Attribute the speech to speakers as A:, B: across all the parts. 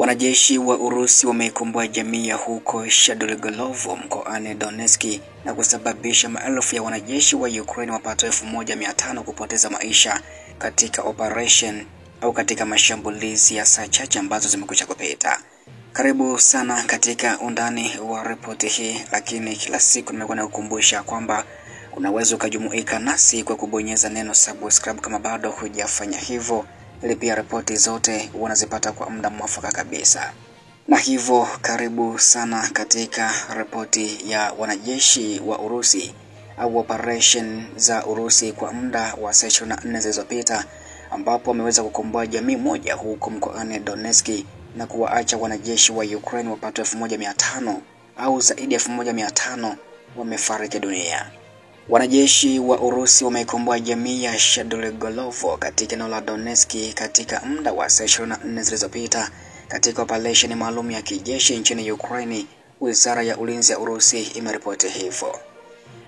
A: Wanajeshi wa Urusi wameikomboa jamii ya huko Shadrigolovo mkoani Donetsk na kusababisha maelfu ya wanajeshi wa Ukraine wapatao 1500 kupoteza maisha katika operation au katika mashambulizi ya saa chache ambazo zimekwisha kupita. Karibu sana katika undani wa ripoti hii, lakini kila siku nimekuwa nakukumbusha kwamba unaweza ukajumuika nasi kwa kubonyeza neno subscribe kama bado hujafanya hivyo, ili pia ripoti zote unazipata kwa muda mwafaka kabisa. Na hivyo karibu sana katika ripoti ya wanajeshi wa Urusi au operation za Urusi kwa muda wa saa 24 zilizopita, ambapo wameweza kukomboa jamii moja huko mkoani Donetsk na kuwaacha wanajeshi wa Ukraine wapatao 1500 au zaidi ya 1500 wamefariki dunia. Wanajeshi wa Urusi wameikomboa jamii ya Shadrigolovo katika eneo la Donetsk katika muda wa saa 24 zilizopita katika operation maalum ya kijeshi nchini Ukraine, Wizara ya Ulinzi ya Urusi imeripoti hivyo,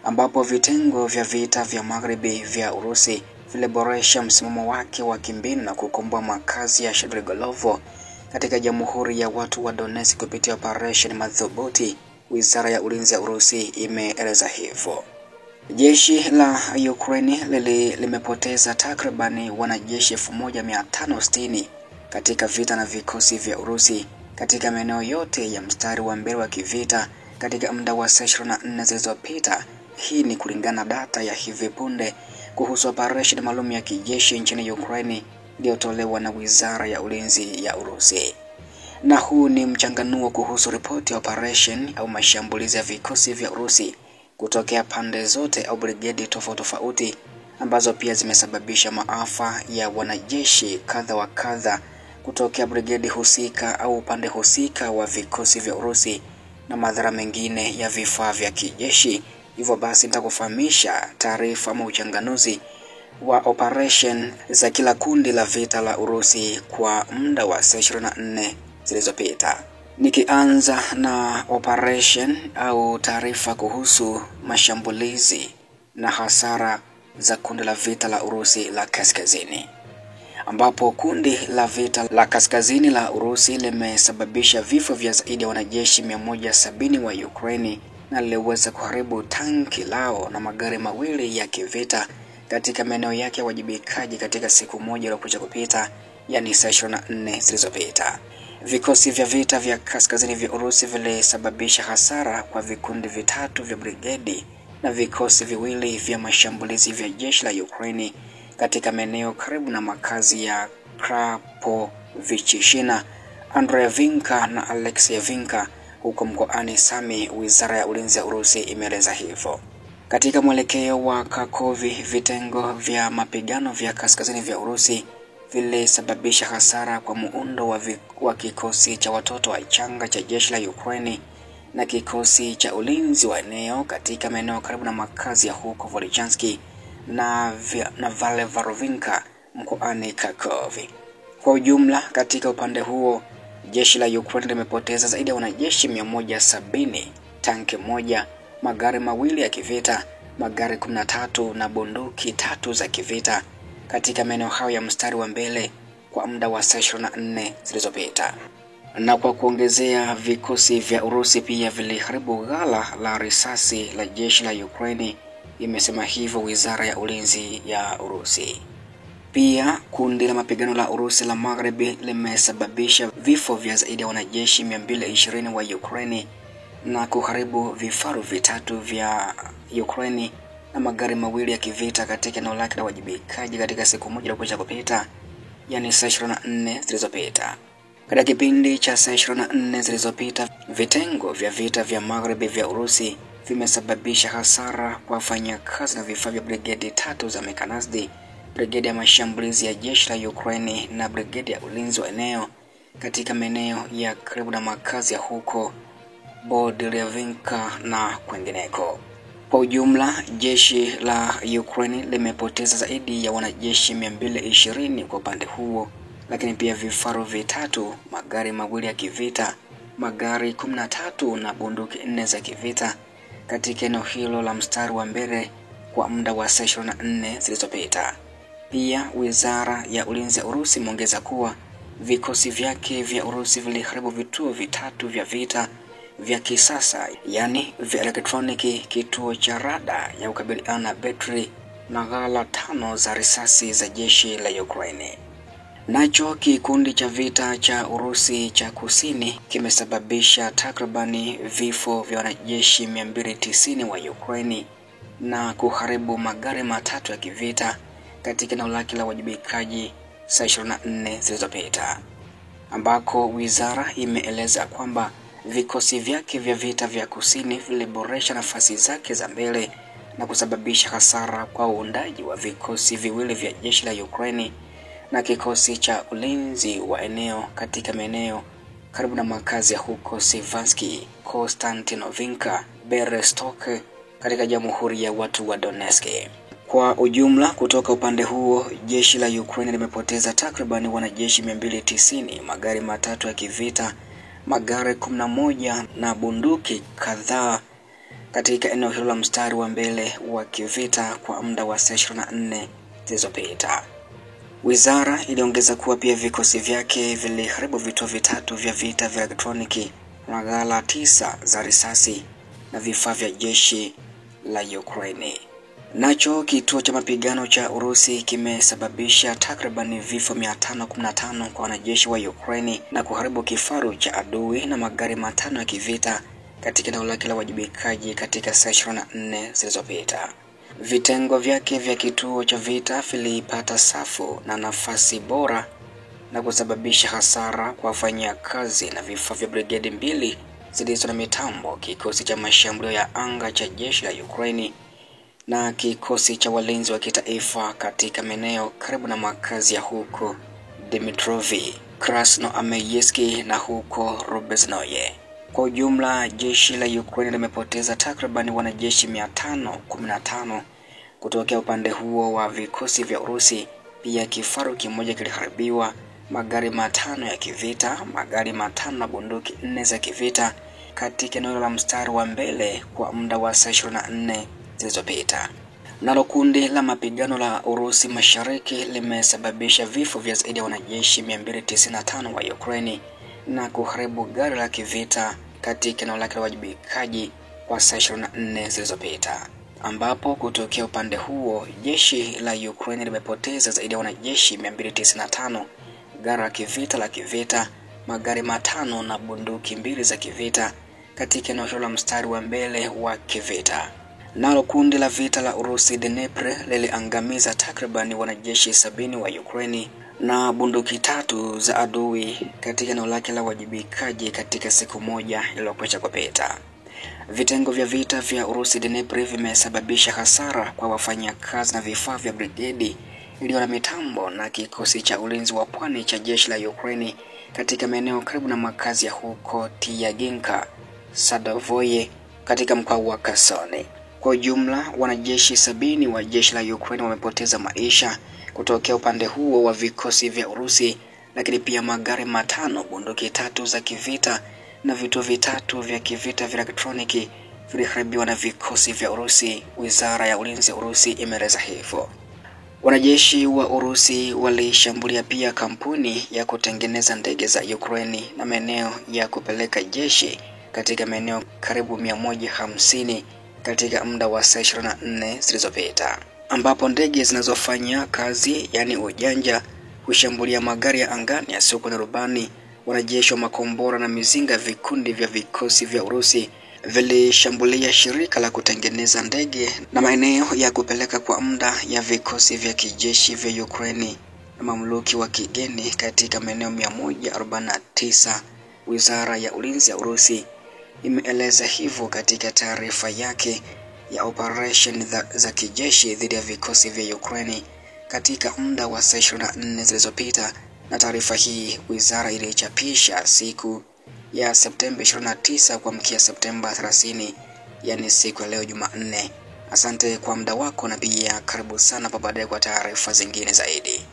A: ambapo vitengo vya vita vya magharibi vya Urusi viliboresha msimamo wake wa kimbinu na kukomboa makazi ya Shadrigolovo katika Jamhuri ya Watu wa Donetsk kupitia operation madhubuti, Wizara ya Ulinzi ya Urusi imeeleza hivyo. Jeshi la Ukraine limepoteza takribani wanajeshi 1560 katika vita na vikosi vya Urusi katika maeneo yote ya mstari wa mbele wa kivita katika muda wa saa 24 zilizopita. Hii ni kulingana na data ya hivi punde kuhusu operation maalum ya kijeshi nchini Ukraine iliyotolewa na Wizara ya Ulinzi ya Urusi. Na huu ni mchanganuo kuhusu ripoti ya operation au mashambulizi ya vikosi vya Urusi kutokea pande zote au brigedi tofauti ambazo pia zimesababisha maafa ya wanajeshi kadha wa kadha kutokea brigedi husika au upande husika wa vikosi vya Urusi na madhara mengine ya vifaa vya kijeshi. Hivyo basi nitakufahamisha taarifa ama uchanganuzi wa operation za kila kundi la vita la Urusi kwa muda wa saa 24 zilizopita. Nikianza na operation au taarifa kuhusu mashambulizi na hasara za kundi la vita la Urusi la Kaskazini, ambapo kundi la vita la Kaskazini la Urusi limesababisha vifo vya zaidi ya wanajeshi 170 wa Ukraine na liliweza kuharibu tanki lao na magari mawili ya kivita katika maeneo yake ya wajibikaji katika siku moja iliyokwisha kupita, yani saa 24 zilizopita. Vikosi vya vita vya Kaskazini vya Urusi vilisababisha hasara kwa vikundi vitatu vya brigedi na vikosi viwili vya mashambulizi vya jeshi la Ukraine katika maeneo karibu na makazi ya Krapovichishina, Andreevinka na Alexeyevinka huko mkoani Sami. Wizara ya Ulinzi ya Urusi imeeleza hivyo. Katika mwelekeo wa Kharkov, vitengo vya mapigano vya Kaskazini vya Urusi vilisababisha hasara kwa muundo wa kikosi cha watoto wachanga cha jeshi la Ukraine na kikosi cha ulinzi wa eneo katika maeneo karibu na makazi ya huko Volchansk na Valevarovinka mkoani Kharkov. Kwa ujumla, katika upande huo jeshi la Ukraine limepoteza zaidi ya wanajeshi 170, tanki moja, magari mawili ya kivita, magari 13 na bunduki 3 za kivita katika maeneo hayo ya mstari wa mbele kwa muda wa saa 24 zilizopita. Na kwa kuongezea, vikosi vya Urusi pia viliharibu ghala la risasi la jeshi la Ukraine, imesema hivyo Wizara ya Ulinzi ya Urusi. Pia kundi la mapigano la Urusi la Magharibi limesababisha vifo vya zaidi ya wanajeshi 220 wa Ukraine na kuharibu vifaru vitatu vya Ukraine na magari mawili ya kivita katika eneo lake la wajibikaji katika siku moja iliyokwisha kupita, yani saa 24 zilizopita. Katika kipindi cha saa 24 zilizopita, vitengo vya vita vya magharibi vya Urusi vimesababisha hasara kwa wafanyakazi na vifaa vya brigedi 3 za Mekanized, brigedi ya mashambulizi ya jeshi la Ukraine na brigedi ya ulinzi wa eneo katika maeneo ya karibu na makazi ya huko Bohdyarinka na kwengineko. Kwa ujumla, jeshi la Ukraine limepoteza zaidi ya wanajeshi 220 kwa upande huo, lakini pia vifaru vitatu, magari mawili ya kivita, magari 13 na bunduki 4 za kivita katika eneo hilo la mstari wa mbele kwa muda wa saa 24 zilizopita. Pia Wizara ya Ulinzi ya Urusi imeongeza kuwa vikosi vyake vya Urusi viliharibu vituo vitatu vya vita vya kisasa, yani vya elektroniki, kituo cha rada ya kukabiliana na betri na ghala 5 za risasi za jeshi la Ukraine. Nacho kikundi cha vita cha Urusi cha Kusini kimesababisha takribani vifo vya wanajeshi 290 wa Ukraine na kuharibu magari matatu ya kivita katika eneo lake la wajibikaji saa 24 zilizopita, ambako wizara imeeleza kwamba vikosi vyake vya vita vya Kusini viliboresha nafasi zake za mbele na kusababisha hasara kwa uundaji wa vikosi viwili vya jeshi la Ukraine na kikosi cha ulinzi wa eneo katika maeneo karibu na makazi ya huko Sivansky, Konstantinovinka, Bereztovsk katika Jamhuri ya Watu wa Donetsk. Kwa ujumla, kutoka upande huo, jeshi la Ukraine limepoteza takribani wanajeshi 290, magari matatu ya kivita, magari 11 na bunduki kadhaa katika eneo hilo la mstari wa mbele wa kivita kwa muda wa saa 24 zilizopita. Wizara iliongeza kuwa pia vikosi vyake viliharibu vituo vitatu vya vita vya elektroniki na ghala 9 za risasi na vifaa vya jeshi la Ukraine. Nacho kituo cha mapigano cha Urusi kimesababisha takribani vifo 515 kwa wanajeshi wa Ukraine na kuharibu kifaru cha adui na magari 5 ya kivita katika eneo lake la wajibikaji katika saa 24 zilizopita. Vitengo vyake vya kituo cha vita vilipata safu na nafasi bora na kusababisha hasara kwa wafanyakazi na vifaa vya brigade 2 zilizo na mitambo, kikosi cha mashambulio ya anga cha jeshi la Ukraine na kikosi cha walinzi wa kitaifa katika maeneo karibu na makazi ya huko Dmitrovi, Krasnoarmeysk na huko Rubeznoye. Kwa ujumla, jeshi la Ukraine limepoteza takribani wanajeshi 515 kutokea upande huo wa vikosi vya Urusi. Pia kifaru kimoja kiliharibiwa, magari 5 ya kivita, magari 5 na bunduki 4 za kivita katika eneo la mstari wa mbele kwa muda wa saa 24 zilizopita. Nalo kundi la mapigano la Urusi Mashariki limesababisha vifo vya zaidi ya wanajeshi 295 wa Ukraine na kuharibu gari la kivita katika eneo lake la wajibikaji kwa saa 24 zilizopita, ambapo kutokea upande huo jeshi la Ukraine limepoteza zaidi ya wanajeshi 295, gari la kivita, magari 5 na bunduki 2 za kivita katika eneo hilo la mstari wa mbele wa kivita. Nalo kundi la vita la Urusi Dnepr liliangamiza takribani wanajeshi 70 wa Ukraine na bunduki 3 za adui katika eneo lake la wajibikaji katika siku moja iliyokwisha kupita. Vitengo vya vita vya Urusi Dnepr vimesababisha hasara kwa wafanyakazi na vifaa vya brigedi iliyo na mitambo na kikosi cha ulinzi wa pwani cha jeshi la Ukraine katika maeneo karibu na makazi ya huko Tiaginka, Sadavoye katika mkoa wa Kherson. Kwa ujumla, wanajeshi 70 wa jeshi la Ukraine wamepoteza maisha kutokea upande huo wa vikosi vya Urusi, lakini pia magari 5, bunduki 3 za kivita na vituo vitatu vya kivita vya elektroniki viliharibiwa na vikosi vya Urusi. Wizara ya Ulinzi ya Urusi imeeleza hivyo. Wanajeshi wa Urusi walishambulia pia kampuni ya kutengeneza ndege za Ukraine na maeneo ya kupeleka jeshi katika maeneo karibu 150 katika muda wa saa 24 zilizopita, ambapo ndege zinazofanya kazi yani ujanja hushambulia magari ya angani yasiyokuwa na rubani. Wanajeshi wa makombora na mizinga vikundi vya vikosi vya Urusi vilishambulia shirika la kutengeneza ndege na maeneo ya kupeleka kwa muda ya vikosi vya kijeshi vya Ukraine na mamluki wa kigeni katika maeneo 149. Wizara ya Ulinzi ya Urusi imeeleza hivyo katika taarifa yake ya operation za kijeshi dhidi ya vikosi vya Ukraine katika muda wa saa 24 zilizopita. Na taarifa hii wizara ilichapisha siku ya Septemba 29 kuamkia Septemba 30, yani siku ya leo Jumanne. Asante kwa muda wako na pia karibu sana baadaye kwa taarifa zingine zaidi.